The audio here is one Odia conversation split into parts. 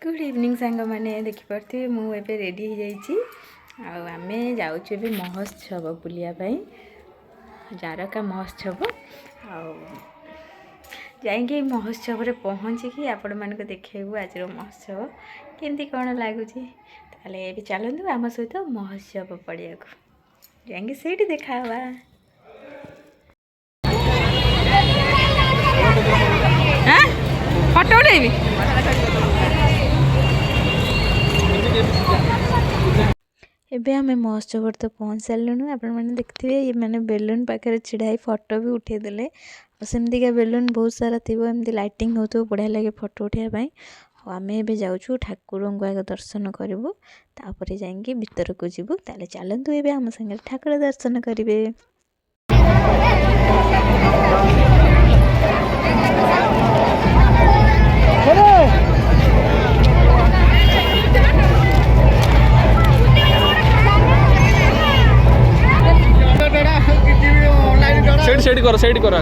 गुड इवनिंग सांग मैंने देखिपे मुझे रेडी हो जाइए आमे जाऊँ महोत्सव बुलियापाई जारका महोत्सव जाइए महोत्सव रे पहुँचिकी आपण मान देखू आज महोत्सव केमती कौन लगुच चलतु आम सहित महोत्सव पड़िया जाइए से देखा फटो उठेबी एबे आम महोत्सव तो पहुँच सारूँ आपने देखते ये मैंने बेलून पाखे छिड़ा फोटो भी उठेदेले सेमतिका बेलून बहुत सारा थी एमती लाइटिंग हो बढ़िया लगे फोटो उठाई आम ए जाऊँ ठाकुर को आगे दर्शन करूँ तापर जाइए भीतर को जीवु ताले चलतु ए आम संगे ठाकुर दर्शन करेंगे। साइड करो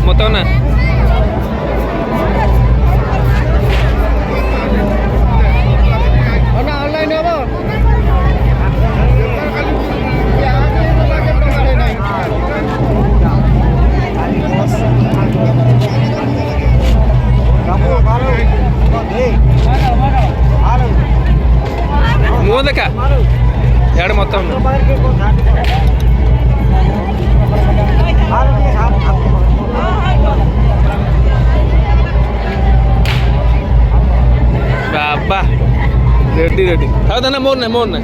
मत ना ऑनलाइन मुँह देखा यार मत बाबा रेडी रेडी था ना मोर ना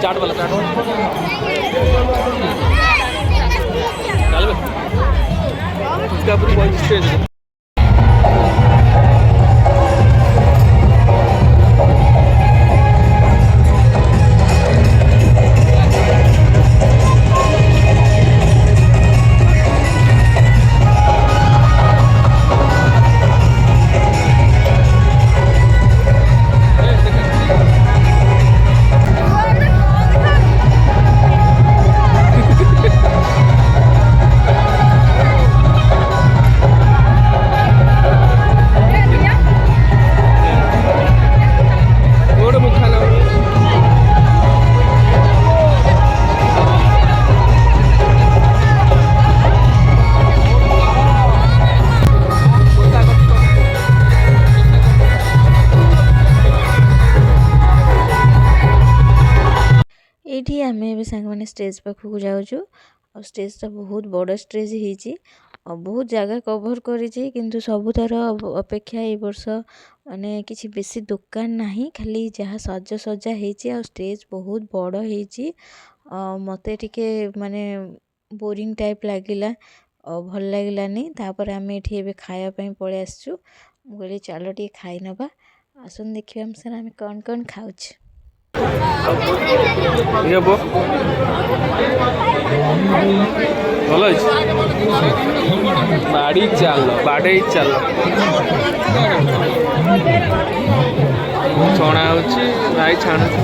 चाट वाला स्टेज ये आम ए सांग मैंने स्टेज पाखक जाऊँ और स्टेजटा बहुत बड़ स्टेज हो बहुत जगह कवर कर सबुथर अपेक्षा ये वर्ष माने किसी बेसी दुकान नहीं खाली जहाँ सज सजा हो स्टेज बहुत बड़ हो मत टे माने बोरिंग टाइप लगिला भल लगिलानी तापर आम ये खायापी पलि आसचु मुझे चलो टे खाई नवा आसन देखिए हम सर आम कौन कौन खाऊ भल बाड़ी चल ଛଣା ହେଉଛି ଭାଇ ଛାଣୁଛି।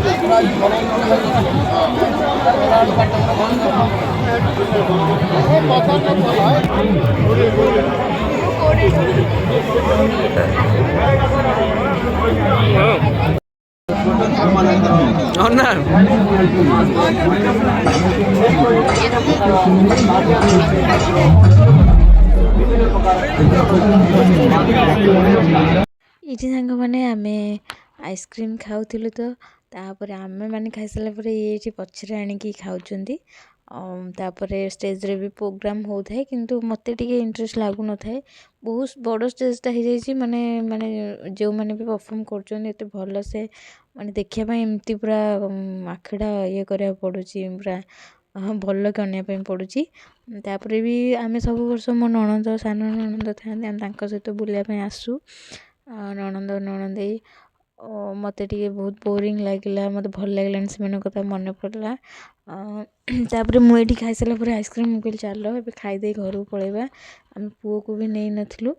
ହଁ ନା ଏଇଠି ସାଙ୍ଗମାନେ ଆମେ ଆଇସ୍କ୍ରିମ୍ ଖାଉଥିଲୁ ତ ତାପରେ ଆମେମାନେ ଖାଇସାରିଲା ପରେ ଏଇଠି ପଛରେ ଆଣିକି ଖାଉଛନ୍ତି। ତାପରେ ଷ୍ଟେଜ୍ରେ ବି ପ୍ରୋଗ୍ରାମ୍ ହେଉଥାଏ କିନ୍ତୁ ମୋତେ ଟିକେ ଇଣ୍ଟରେଷ୍ଟ ଲାଗୁନଥାଏ। ବହୁତ ବଡ଼ ଷ୍ଟେଜ୍ଟା ହେଇଯାଇଛି ମାନେ ଯେଉଁମାନେ ବି ପରଫର୍ମ କରୁଛନ୍ତି ଏତେ ଭଲସେ ମାନେ ଦେଖିବା ପାଇଁ ଏମିତି ପୁରା ଆଖିଟା ଇଏ କରିବାକୁ ପଡ଼ୁଛି ପୁରା ଭଲକି ଅନେଇବା ପାଇଁ ପଡ଼ୁଛି। ତାପରେ ବି ଆମେ ସବୁ ବର୍ଷ ମୋ ନଣନ୍ଦ ସାନ ନଣନ୍ଦ ଥାଆନ୍ତି ଆମେ ତାଙ୍କ ସହିତ ବୁଲିବା ପାଇଁ ଆସୁ। ନଣନ୍ଦ ନଣନ୍ଦେଇ ମୋତେ ଟିକେ ବହୁତ ବୋରିଂ ଲାଗିଲା, ମୋତେ ଭଲ ଲାଗିଲାନି ସେମାନଙ୍କ କଥା ମନେ ପଡ଼ିଲା। ତାପରେ ମୁଁ ଏଇଠି ଖାଇସାରିଲା ପରେ ଆଇସ୍କ୍ରିମ୍ ମୁଁ କହିଲି ଚାଲ ଏବେ ଖାଇଦେଇ ଘରକୁ ପଳେଇବା। ଆମେ ପୁଅକୁ ବି ନେଇନଥିଲୁ।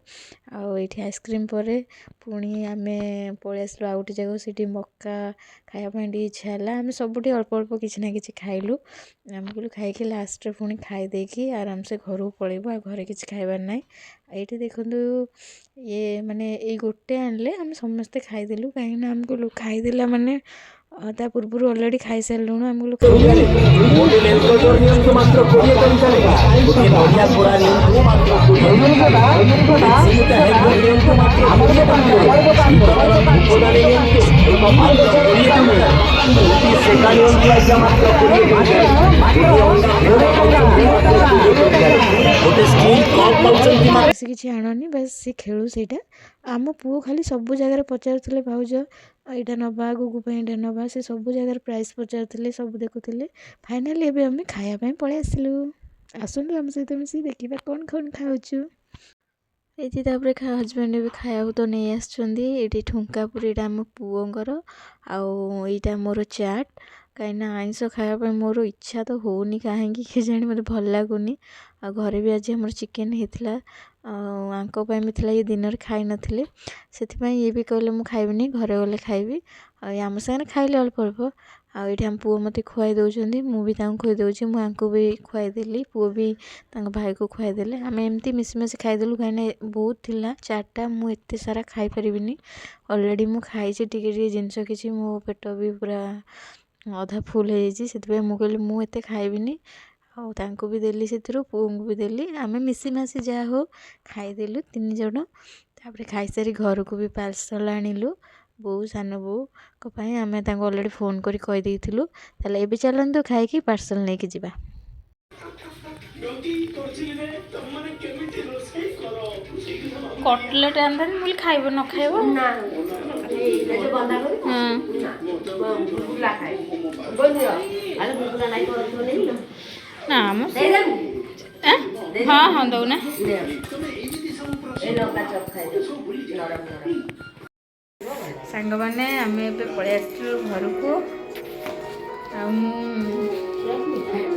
ଆଉ ଏଇଠି ଆଇସ୍କ୍ରିମ୍ ପରେ ପୁଣି ଆମେ ପଳେଇ ଆସିଲୁ ଆଉ ଗୋଟେ ଜାଗାକୁ, ସେଇଠି ମକା ଖାଇବା ପାଇଁ ଟିକେ ଇଚ୍ଛା ହେଲା। ଆମେ ସବୁଠି ଅଳ୍ପ ଅଳ୍ପ କିଛି ନା କିଛି ଖାଇଲୁ। ଆମେ କହିଲୁ ଖାଇକି ଲାଷ୍ଟରେ ପୁଣି ଖାଇ ଦେଇକି ଆରାମସେ ଘରକୁ ପଳେଇବୁ, ଆଉ ଘରେ କିଛି ଖାଇବାର ନାହିଁ। ଏଇଠି ଦେଖନ୍ତୁ ଇଏ ମାନେ ଏଇ ଗୋଟେ ଆଣିଲେ ଆମେ ସମସ୍ତେ ଖାଇଦେଲୁ, କାହିଁକିନା ଆମେ କହିଲୁ ଖାଇଦେଲା ମାନେ ତା ପୂର୍ବରୁ ଅଲରେଡ଼ି ଖାଇସାରିଲୁଣୁ। ଆମେ କହିଲୁ ବେଶୀ କିଛି ଆଣନି, ବାସ୍ ସେ ଖେଳୁ ସେଇଟା। ଆମ ପୁଅ ଖାଲି ସବୁ ଜାଗାରେ ପଚାରୁଥିଲେ ଭାଉଜ ଏଇଟା ନେବା, ଗୁଗୁ ପାଇଁ ଏଇଟା ନେବା, ସେ ସବୁ ଜାଗାରେ ପ୍ରାଇସ୍ ପଚାରୁଥିଲେ, ସବୁ ଦେଖୁଥିଲେ। ଫାଇନାଲି ଏବେ ଆମେ ଖାଇବା ପାଇଁ ପଳେଇ ଆସିଲୁ। ଆସନ୍ତୁ ଆମ ସହିତ ମିଶିକି ଦେଖିବା କ'ଣ କ'ଣ ଖାଉଛୁ। ଏଇଠି ତାପରେ ହଜବେଣ୍ଡ ବି ଖାଇବାକୁ ତ ନେଇ ଆସିଛନ୍ତି। ଏଇଠି ଠୁଙ୍କା ପୁରୀଟା ଆମ ପୁଅଙ୍କର, ଆଉ ଏଇଟା ମୋର ଚାଟ୍। କାହିଁକିନା ଆଇଁଷ ଖାଇବା ପାଇଁ ମୋର ଇଚ୍ଛା ତ ହେଉନି, କାହିଁକି କେଜାଣି ମୋତେ ଭଲ ଲାଗୁନି। ଆଉ ଘରେ ବି ଆଜି ଆମର ଚିକେନ୍ ହେଇଥିଲା, ଆଉ ଆଙ୍କ ପାଇଁ ବି ଥିଲା, ଇଏ ଦିନରେ ଖାଇନଥିଲେ। ସେଥିପାଇଁ ଇଏ ବି କହିଲେ ମୁଁ ଖାଇବିନି, ଘରେ ଗଲେ ଖାଇବି। ଆଉ ଆମ ସାଙ୍ଗରେ ଖାଇଲେ ଅଳ୍ପ ଅଳ୍ପ। ଆଉ ଏଇଠି ଆମ ପୁଅ ମୋତେ ଖୁଆଇ ଦେଉଛନ୍ତି, ମୁଁ ବି ତାଙ୍କୁ ଖୁଆଇ ଦେଉଛି। ମୁଁ ଆଙ୍କୁ ବି ଖୁଆଇଦେଲି, ପୁଅ ବି ତାଙ୍କ ଭାଇକୁ ଖୁଆଇଦେଲେ। ଆମେ ଏମିତି ମିଶିମିଶି ଖାଇଦେଲୁ, କାହିଁକିନା ବହୁତ ଥିଲା ଚାଟ୍ଟା, ମୁଁ ଏତେ ସାରା ଖାଇପାରିବିନି। ଅଲରେଡ଼ି ମୁଁ ଖାଇଛି ଟିକେ ଟିକେ ଜିନିଷ କିଛି, ମୋ ପେଟ ବି ପୁରା ଅଧା ଫୁଲ୍ ହେଇଯାଇଛି। ସେଥିପାଇଁ ମୁଁ କହିଲି ମୁଁ ଏତେ ଖାଇବିନି, ଆଉ ତାଙ୍କୁ ବି ଦେଲି, ସେଥିରୁ ପୁଅଙ୍କୁ ବି ଦେଲି। ଆମେ ମିଶିମାଶି ଯାହା ହଉ ଖାଇଦେଲୁ 3 ଜଣ। ତାପରେ ଖାଇସାରି ଘରକୁ ବି ପାର୍ସଲ୍ ଆଣିଲୁ ବୋଉ ସାନ ବୋଉଙ୍କ ପାଇଁ। ଆମେ ତାଙ୍କୁ ଅଲରେଡ଼ି ଫୋନ୍ କରି କହିଦେଇଥିଲୁ। ତାହେଲେ ଏବେ ଚାଲନ୍ତୁ ଖାଇକି ପାର୍ସଲ୍ ନେଇକି ଯିବା। କଟଲେଟ୍ ଆଣିଦେଲି, ମୁଁ କହିଲି ଖାଇବ ନ ଖାଇବ ନା ମ ହଁ ହଁ ଦଉନା। ସାଙ୍ଗମାନେ ଆମେ ଏବେ ପଳେଇ ଆସିଥିଲୁ ଘରକୁ। ଆଉ ମୁଁ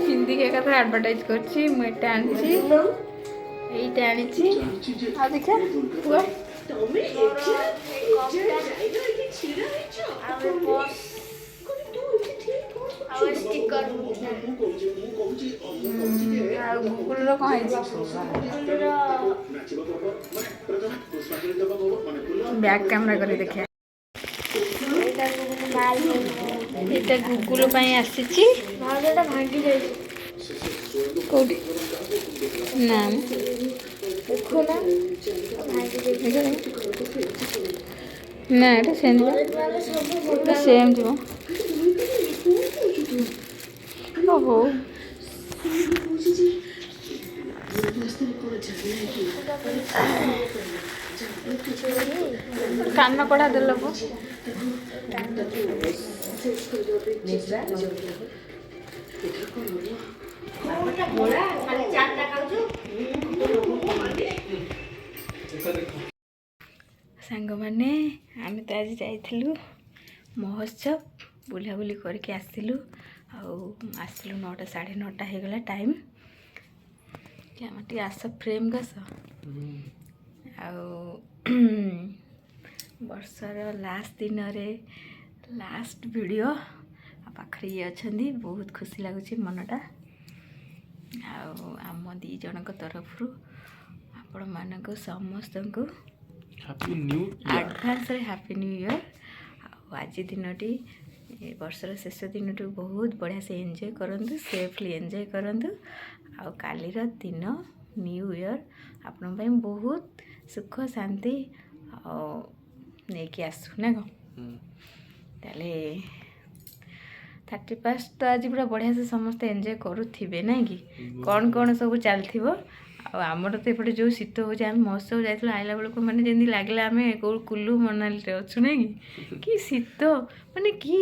ପିନ୍ଧିକି ଏକାଥରେ ଆଡ଼ଭର୍ଟାଇଜ୍ କରିଛି। ମୁଁ ଏଇଟା ଆଣିଛି, ଏଇଟା ଆଣିଛି। ଆଉ ଦେଖିଆ ପୁଅ ଆଉ ଷ୍ଟିକର ଆଉ ଗୁଗୁଲର କ'ଣ ହେଇଛି, ବ୍ୟାକ୍ କ୍ୟାମେରା କରି ଦେଖିବା। ଏଇଟା ଗୁଗୁଲ ପାଇଁ ଆସିଛି। କୋଉଠି ନା ନା ଏଇଟା ସେମିତି ସେମ୍ ଥିବ। ଓହୋ କାନ କଡ଼ା ଦେଲ କୁ ସାଙ୍ଗମାନେ ଆମେ ତ ଆଜି ଯାଇଥିଲୁ ମହୋତ୍ସବ, ବୁଲାବୁଲି କରିକି ଆସିଲୁ। ଆଉ ଆସିଲୁ 9ଟା 9:30 ହେଇଗଲା ଟାଇମ୍। ଆମେ ଟିକେ ଆସ ଫ୍ରେମ୍କୁ ଆସ। ଆଉ ବର୍ଷର ଲାଷ୍ଟ ଦିନରେ ଲାଷ୍ଟ ଭିଡ଼ିଓ ପାଖରେ ଇଏ ଅଛନ୍ତି, ବହୁତ ଖୁସି ଲାଗୁଛି ମନଟା। ଆଉ ଆମ ଦୁଇ ଜଣଙ୍କ ତରଫରୁ ଆପଣମାନଙ୍କୁ ସମସ୍ତଙ୍କୁ ହାପି ନ୍ୟୁ ଆଡ଼ଭାନ୍ସରେ ହାପି ନ୍ୟୁ ଇୟର୍। ଆଉ ଆଜି ଦିନଟି ବର୍ଷର ଶେଷ ଦିନଠୁ ବହୁତ ବଢ଼ିଆ ସେ ଏନ୍ଜୟ କରନ୍ତୁ, ସେଫ୍ଲି ଏନ୍ଜୟ କରନ୍ତୁ। ଆଉ କାଲିର ଦିନ ନ୍ୟୁ ଇୟର୍ ଆପଣଙ୍କ ପାଇଁ ବହୁତ ସୁଖ ଶାନ୍ତି ଆଉ ନେଇକି ଆସୁ ନା କ'ଣ? ତାହେଲେ 31st ତ ଆଜି ପୁରା ବଢ଼ିଆ ସେ ସମସ୍ତେ ଏନ୍ଜୟ କରୁଥିବେ ନାଇଁ କି? କ'ଣ ସବୁ ଚାଲିଥିବ। ଆଉ ଆମର ତ ଏପଟେ ଯେଉଁ ଶୀତ ହେଉଛି, ଆମେ ମହୋତ୍ସବ ଯାଇଥିଲୁ, ଆଇଲା ବେଳକୁ ମାନେ ଯେମିତି ଲାଗିଲା ଆମେ କେଉଁ କୁଲୁ ମନାଲିରେ ଅଛୁ ନାଇଁ କି ଶୀତ, ମାନେ କି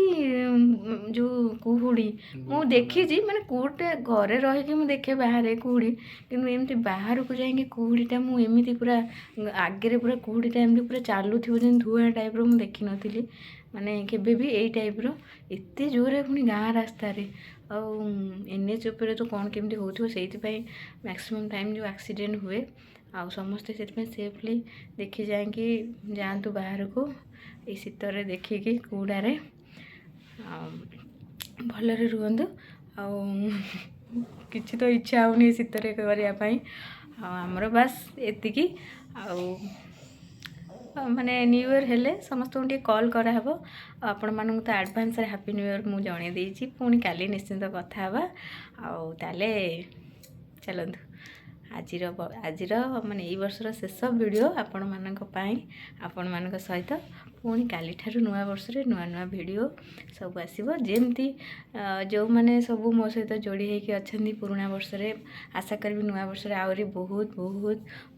ଯେଉଁ କୁହୁଡ଼ି। ମୁଁ ଦେଖିଛି ମାନେ କୁହୁଡ଼ିଟା ଘରେ ରହିକି ମୁଁ ଦେଖେ ବାହାରେ କୁହୁଡ଼ି, କିନ୍ତୁ ଏମିତି ବାହାରକୁ ଯାଇକି କୁହୁଡ଼ିଟା ମୁଁ ଏମିତି ପୁରା ଆଗରେ ପୁରା କୁହୁଡ଼ିଟା ଏମିତି ପୁରା ଚାଲୁଥିବ ଯେମିତି ଧୂଆଁ ଟାଇପ୍ର ମୁଁ ଦେଖିନଥିଲି, ମାନେ କେବେ ବି ଏଇ ଟାଇପ୍ର ଏତେ ଜୋରରେ, ପୁଣି ଗାଁ ରାସ୍ତାରେ। ଆଉ NH ଉପରେ ତ କ'ଣ କେମିତି ହେଉଥିବ, ସେଇଥିପାଇଁ ମ୍ୟାକ୍ସିମମ୍ ଟାଇମ୍ ଯେଉଁ ଆକ୍ସିଡେଣ୍ଟ ହୁଏ। ଆଉ ସମସ୍ତେ ସେଥିପାଇଁ ସେଫ୍ଲି ଦେଖି ଯାଇକି ଯାଆନ୍ତୁ ବାହାରକୁ ଏଇ ଶୀତରେ ଦେଖିକି କୁହୁଡ଼ାରେ, ଆଉ ଭଲରେ ରୁହନ୍ତୁ। ଆଉ କିଛି ତ ଇଚ୍ଛା ହେଉନି ଶୀତରେ କରିବା ପାଇଁ। ଆଉ ଆମର ବାସ୍ ଏତିକି। ଆଉ ମାନେ ନ୍ୟୁ ଇୟର୍ ହେଲେ ସମସ୍ତଙ୍କୁ ଟିକେ କଲ୍ କରାହେବ। ଆଉ ଆପଣମାନଙ୍କୁ ତ ଆଡ଼ଭାନ୍ସରେ ହାପି ନ୍ୟୁ ଇୟର୍ ମୁଁ ଜଣେଇ ଦେଇଛି। ପୁଣି କାଲି ନିଶ୍ଚିନ୍ତ କଥା ହେବା। ଆଉ ତାହେଲେ ଚାଲନ୍ତୁ, ଆଜିର ମାନେ ଏଇ ବର୍ଷର ଶେଷ ଭିଡ଼ିଓ ଆପଣମାନଙ୍କ ପାଇଁ, ଆପଣମାନଙ୍କ ସହିତ। ପୁଣି କାଲିଠାରୁ ନୂଆ ବର୍ଷରେ ନୂଆ ଭିଡ଼ିଓ ସବୁ ଆସିବ। ଯେମିତି ଯେଉଁମାନେ ସବୁ ମୋ ସହିତ ଯୋଡ଼ି ହେଇକି ଅଛନ୍ତି ପୁରୁଣା ବର୍ଷରେ, ଆଶା କରିବି ନୂଆ ବର୍ଷରେ ଆହୁରି ବହୁତ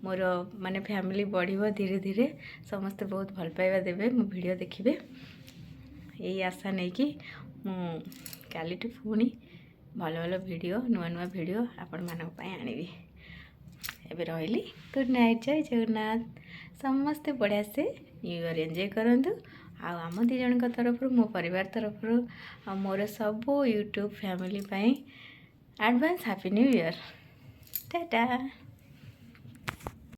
ମୋର ମାନେ ଫ୍ୟାମିଲି ବଢ଼ିବ ଧୀରେ ଧୀରେ। ସମସ୍ତେ ବହୁତ ଭଲ ପାଇବା ଦେବେ, ମୋ ଭିଡ଼ିଓ ଦେଖିବେ, ଏଇ ଆଶା ନେଇକି ମୁଁ କାଲିଠୁ ପୁଣି ଭଲ ଭିଡ଼ିଓ, ନୂଆ ଭିଡ଼ିଓ ଆପଣମାନଙ୍କ ପାଇଁ ଆଣିବି। ଏବେ ରହିଲି, ଗୁଡ଼୍ ନାଇଟ୍, ଜୟ ଜଗନ୍ନାଥ। ସମସ୍ତେ ବଢ଼ିଆ ସେ ନ୍ୟୁ ଇୟର୍ ଏନ୍ଜୟ କରନ୍ତୁ। ଆଉ ଆମ ଦୁଇ ଜଣଙ୍କ ତରଫରୁ, ମୋ ପରିବାର ତରଫରୁ, ଆଉ ମୋର ସବୁ ୟୁଟ୍ୟୁବ୍ ଫ୍ୟାମିଲି ପାଇଁ advance happy new year. Tata.